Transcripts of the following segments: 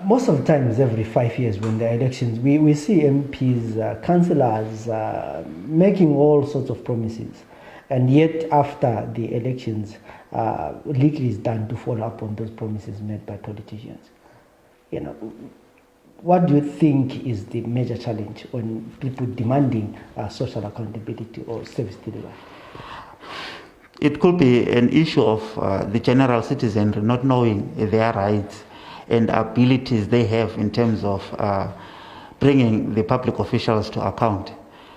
Most of the times, every 5 years when there are elections, we see MPs, councillors making all sorts of promises. And yet, after the elections, little is done to follow up on those promises made by politicians. You know, what do you think is the major challenge on people demanding social accountability or service delivery? It could be an issue of the general citizenry not knowing their rights and abilities they have in terms of bringing the public officials to account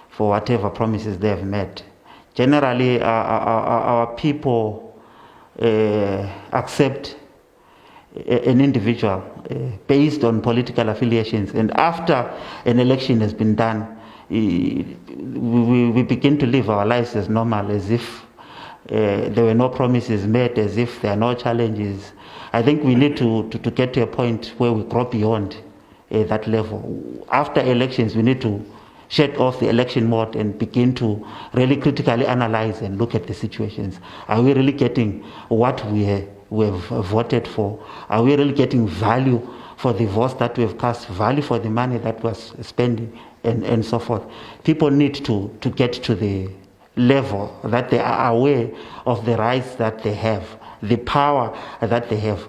for whatever promises they have made. Generally, our people accept an individual based on political affiliations, and after an election has been done, we begin to live our lives as normal, as if there were no promises made, as if there are no challenges. I think we need to get to a point where we grow beyond that level. After elections, we need to shed off the election mode and begin to really critically analyze and look at the situations. Are we really getting what we have voted for? Are we really getting value for the votes that we have cast, value for the money that was spending, and so forth? People need to get to the level that they are aware of the rights that they have, the power that they have.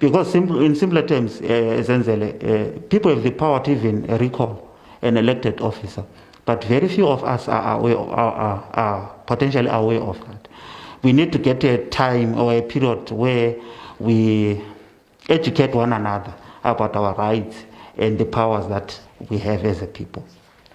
Because in simpler terms, Zenzele, people have the power to even recall an elected officer, but very few of us are potentially aware of that. We need to get a time or a period where we educate one another about our rights and the powers that we have as a people.